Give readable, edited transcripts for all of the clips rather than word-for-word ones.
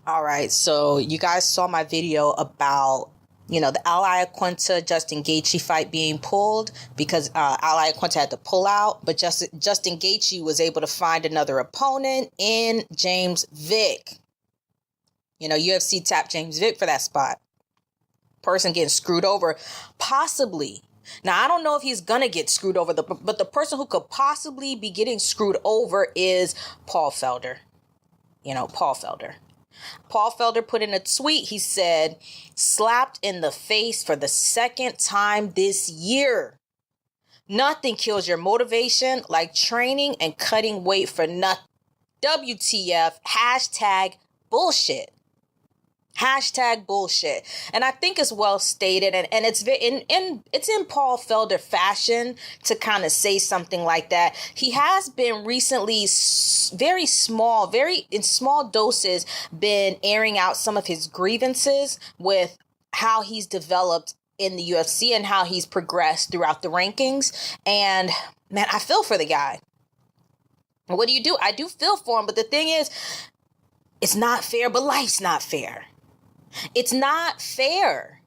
All right, so you guys saw my video about, the Ally Aquinta Justin Gaethje fight being pulled because Ally Aquinta had to pull out, but Justin Gaethje was able to find another opponent in James Vick. UFC tapped James Vick for that spot. Person getting screwed over, possibly. Now, I don't know if he's going to get screwed over, but the person who could possibly be getting screwed over is Paul Felder. Paul Felder. Paul Felder put in a tweet. He said, slapped in the face for the second time this year. Nothing kills your motivation like training and cutting weight for nothing. WTF, hashtag bullshit. Hashtag bullshit. And I think it's well stated, and it's in Paul Felder fashion to kind of say something like that. He has been recently in small doses, been airing out some of his grievances with how he's developed in the UFC and how he's progressed throughout the rankings. And man, I feel for the guy. What do you do? I do feel for him, but the thing is, it's not fair, but life's not fair. It's not fair,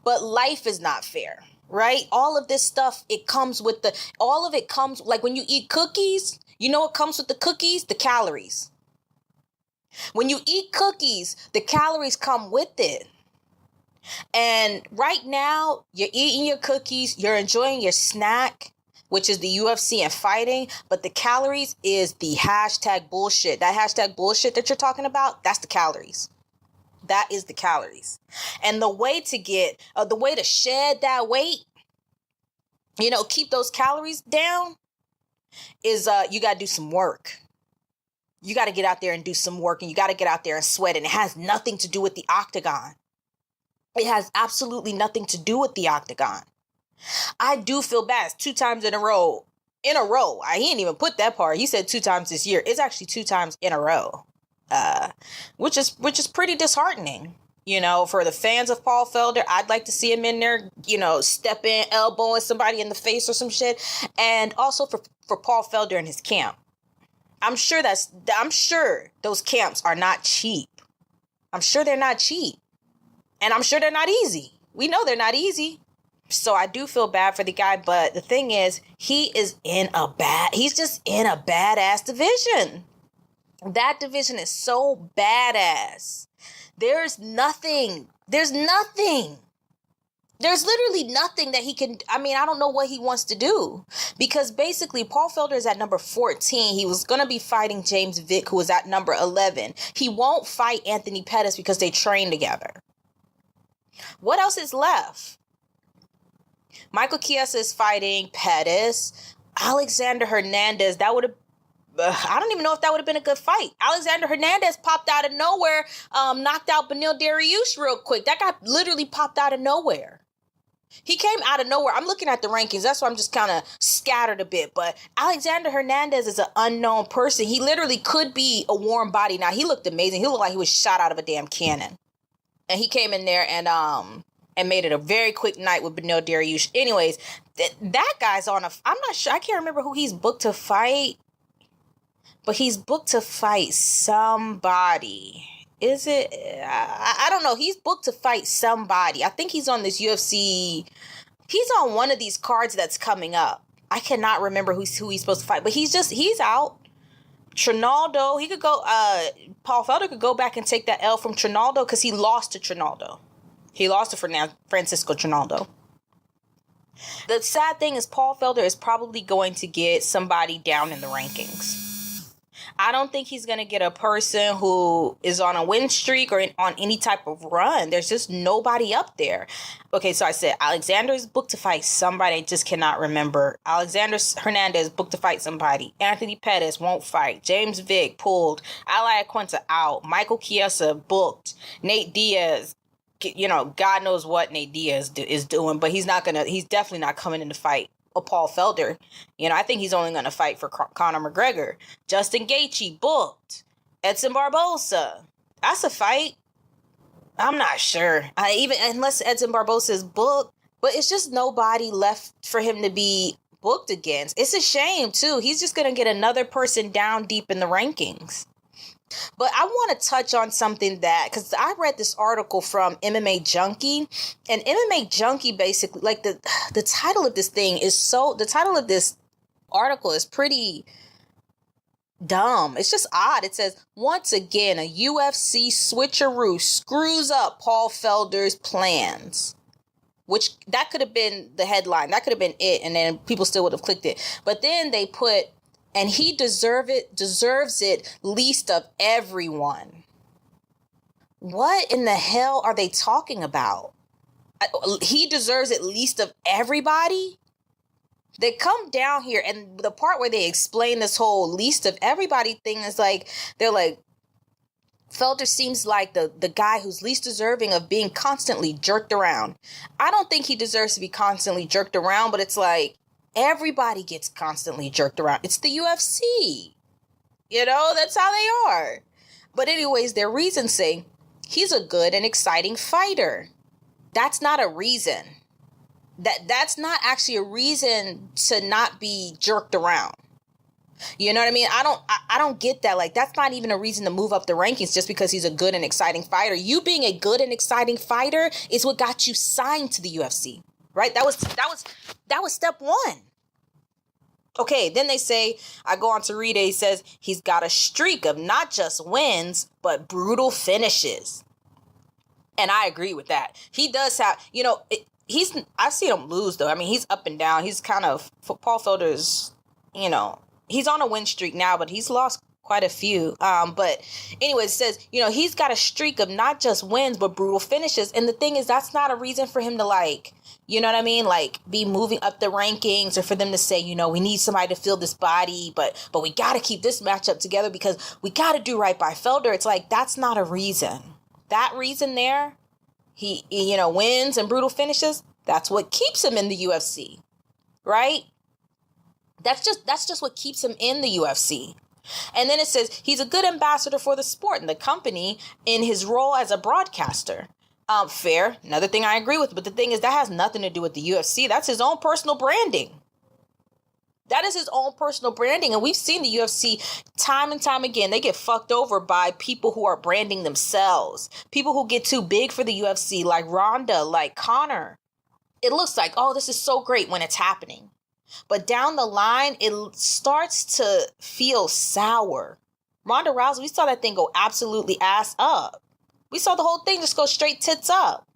but life is not fair, right? All of this stuff, it comes like when you eat cookies, what comes with the cookies? The calories. When you eat cookies, the calories come with it. And right now, you're eating your cookies, you're enjoying your snack, which is the UFC and fighting, but the calories is the hashtag bullshit. That hashtag bullshit that you're talking about, that's the calories. That is the calories. And the way to shed that weight, keep those calories down is you got to do some work. You got to get out there and do some work, and you got to get out there and sweat. And it has nothing to do with the octagon. It has absolutely nothing to do with the octagon. I do feel bad. It's 2 times in a row. He didn't even put that part. He said 2 times this year. It's actually 2 times in a row. Which is pretty disheartening, for the fans of Paul Felder. I'd like to see him in there, step in, elbowing somebody in the face or some shit. And also for Paul Felder and his camp. I'm sure those camps are not cheap. I'm sure they're not cheap. And I'm sure they're not easy. We know they're not easy. So I do feel bad for the guy, but the thing is, he's just in a badass division. That division is so badass. There's literally nothing that he can, I don't know what he wants to do. Because basically, Paul Felder is at number 14. He was going to be fighting James Vick, who was at number 11. He won't fight Anthony Pettis because they train together. What else is left? Michael Chiesa is fighting Pettis. Alexander Hernandez, I don't even know if that would have been a good fight. Alexander Hernandez popped out of nowhere, knocked out Beneil Dariush real quick. That guy literally popped out of nowhere. He came out of nowhere. I'm looking at the rankings. That's why I'm just kind of scattered a bit. But Alexander Hernandez is an unknown person. He literally could be a warm body. Now, he looked amazing. He looked like he was shot out of a damn cannon. And he came in there and made it a very quick night with Beneil Dariush. Anyways, that guy's I'm not sure. I can't remember who he's booked to fight. But he's booked to fight somebody. Is it? I don't know. He's booked to fight somebody. I think he's on this UFC. He's on one of these cards that's coming up. I cannot remember who he's supposed to fight. But he's out. Trinaldo, he could go. Paul Felder could go back and take that L from Trinaldo because he lost to Trinaldo. He lost to Francisco Trinaldo. The sad thing is Paul Felder is probably going to get somebody down in the rankings. I don't think he's going to get a person who is on a win streak or on any type of run. There's just nobody up there. Okay, so I said Alexander is booked to fight somebody. I just cannot remember. Alexander Hernandez booked to fight somebody. Anthony Pettis won't fight. James Vick pulled. Ally Aquinta out. Michael Chiesa booked. Nate Diaz, God knows what Nate Diaz is doing, but he's definitely not coming in to fight Paul Felder. I think he's only going to fight for Conor McGregor. Justin Gaethje booked. Edson Barboza. That's a fight. I'm not sure. Unless Edson Barboza is booked, but it's just nobody left for him to be booked against. It's a shame too. He's just going to get another person down deep in the rankings. But I want to touch on something that, because I read this article from MMA Junkie, and MMA Junkie basically, like the title of this thing is the title of this article is pretty dumb. It's just odd. It says, once again, a UFC switcheroo screws up Paul Felder's plans. Which, that could have been the headline. That could have been it. And then people still would have clicked it. But then they put, and he deserves it least of everyone. What in the hell are they talking about? He deserves it least of everybody? They come down here, and the part where they explain this whole least of everybody thing is like, they're like, Felder seems like the guy who's least deserving of being constantly jerked around. I don't think he deserves to be constantly jerked around, but it's like everybody gets constantly jerked around. It's the UFC. You know, that's how they are. But anyways, their reasons say he's a good and exciting fighter. That's not a reason. That's not actually a reason to not be jerked around. You know what I mean? I don't get that. Like, that's not even a reason to move up the rankings just because he's a good and exciting fighter. You being a good and exciting fighter is what got you signed to the UFC, right? That was step one. Okay, then they say, I go on to read it, he says he's got a streak of not just wins, but brutal finishes. And I agree with that. He does have, you know, I've seen him lose though. I mean, he's up and down. He's kind of, Paul Felder's, you know, he's on a win streak now, but he's lost quite a few. But anyway, it says, you know, he's got a streak of not just wins, but brutal finishes. And the thing is, that's not a reason for him to, like, you know what I mean? Like, be moving up the rankings, or for them to say, you know, we need somebody to fill this body, but we got to keep this matchup together because we got to do right by Felder. It's like, that's not a reason. That reason there, he, you know, wins and brutal finishes, that's what keeps him in the UFC, right? That's just what keeps him in the UFC. And then it says he's a good ambassador for the sport and the company in his role as a broadcaster. Fair. Another thing I agree with. But the thing is, that has nothing to do with the UFC. That's his own personal branding. That is his own personal branding. And we've seen the UFC time and time again. They get fucked over by people who are branding themselves. People who get too big for the UFC, like Ronda, like Conor. It looks like, oh, this is so great when it's happening. But down the line, it starts to feel sour. Ronda Rousey, we saw that thing go absolutely ass up. We saw the whole thing just go straight tits up.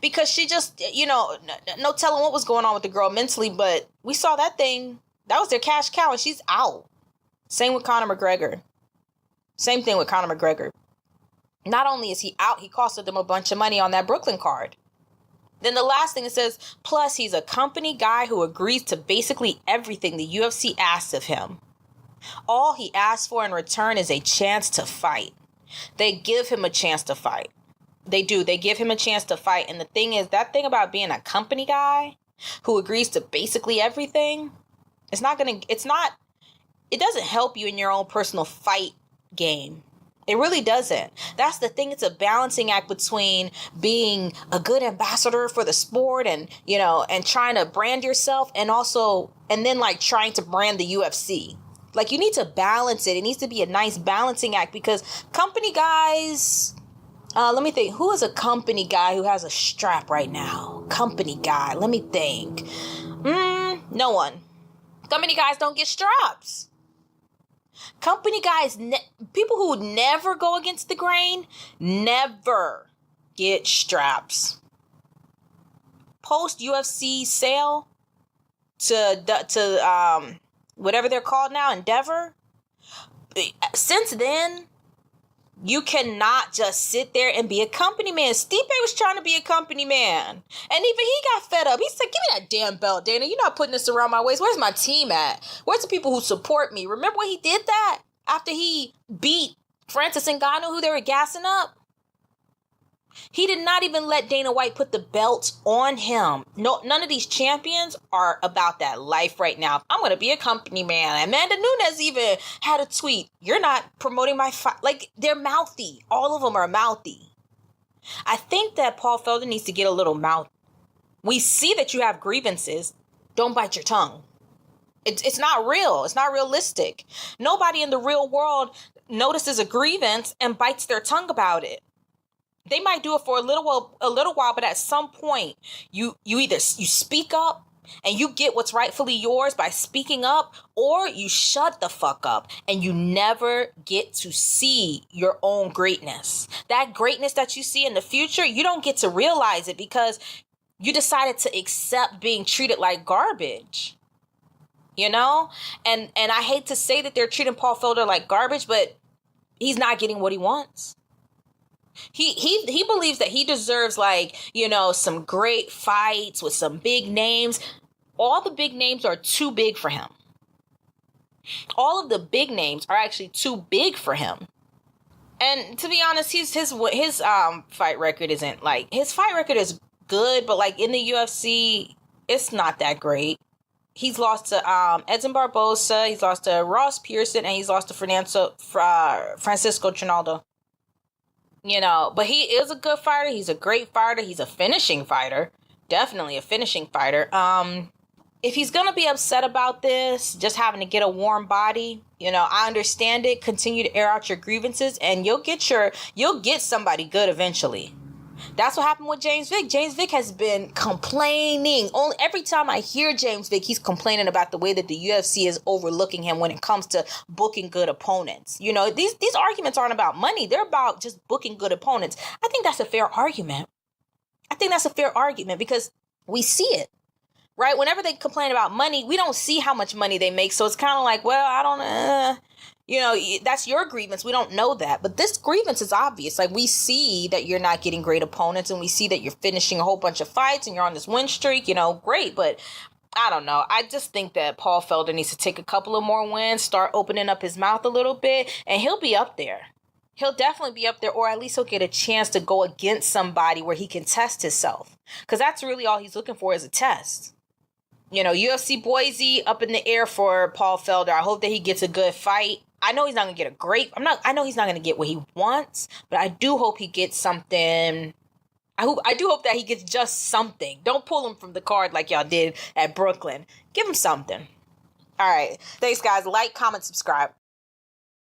Because she just, you know, no telling what was going on with the girl mentally, but we saw that thing. That was their cash cow, and she's out. Same with Conor McGregor. Same thing with Conor McGregor. Not only is he out, he costed them a bunch of money on that Brooklyn card. Then the last thing it says, plus he's a company guy who agrees to basically everything the UFC asks of him. All he asks for in return is a chance to fight. They give him a chance to fight. They do. They give him a chance to fight. And the thing is, that thing about being a company guy who agrees to basically everything, it doesn't help you in your own personal fight game. It really doesn't. That's the thing. It's a balancing act between being a good ambassador for the sport and, you know, and trying to brand yourself and then like trying to brand the UFC. Like, you need to balance it. It needs to be a nice balancing act because company guys, let me think. Who is a company guy who has a strap right now? Company guy. Let me think. No one. Company guys don't get straps. Company guys, people who never go against the grain, never get straps. Post UFC sale to whatever they're called now, Endeavor. Since then, you cannot just sit there and be a company man. Stipe was trying to be a company man. And even he got fed up. He said, give me that damn belt, Dana. You're not putting this around my waist. Where's my team at? Where's the people who support me? Remember when he did that? After he beat Francis Ngannou, who they were gassing up? He did not even let Dana White put the belt on him. No, none of these champions are about that life right now. I'm going to be a company man. Amanda Nunes even had a tweet. You're not promoting my fight. Like, they're mouthy. All of them are mouthy. I think that Paul Felder needs to get a little mouth. We see that you have grievances. Don't bite your tongue. It's not real. It's not realistic. Nobody in the real world notices a grievance and bites their tongue about it. They might do it for a little while, but at some point, you either you speak up and you get what's rightfully yours by speaking up, or you shut the fuck up and you never get to see your own greatness. That greatness that you see in the future, you don't get to realize it because you decided to accept being treated like garbage. You know? And I hate to say that they're treating Paul Felder like garbage, but he's not getting what he wants. He believes that he deserves, like, you know, some great fights with some big names. All the big names are too big for him. All of the big names are actually too big for him. And to be honest, his fight record isn't like, his fight record is good, but like in the UFC, it's not that great. He's lost to Edson Barbosa, he's lost to Ross Pearson, and he's lost to Francisco Trinaldo. You know, but he is a good fighter. He's a great fighter. He's a finishing fighter. Definitely a finishing fighter. If he's going to be upset about this, just having to get a warm body, you know, I understand it. Continue to air out your grievances and you'll get somebody good eventually. That's what happened with James Vick. James Vick has been complaining. Only every time I hear James Vick, he's complaining about the way that the UFC is overlooking him when it comes to booking good opponents. You know, these arguments aren't about money. They're about just booking good opponents. I think that's a fair argument. Because we see it, right? Whenever they complain about money, we don't see how much money they make. So it's kind of like, well, I don't know. You know, that's your grievance. We don't know that. But this grievance is obvious. Like, we see that you're not getting great opponents and we see that you're finishing a whole bunch of fights and you're on this win streak, you know, great. But I don't know. I just think that Paul Felder needs to take a couple of more wins, start opening up his mouth a little bit, and he'll be up there. He'll definitely be up there, or at least he'll get a chance to go against somebody where he can test himself. Because that's really all he's looking for is a test. You know, UFC Boise up in the air for Paul Felder. I hope that he gets a good fight. I know he's not going to get I know he's not going to get what he wants, but I do hope he gets something. I do hope that he gets just something. Don't pull him from the card like y'all did at Brooklyn. Give him something. All right. Thanks, guys. Like, comment, subscribe.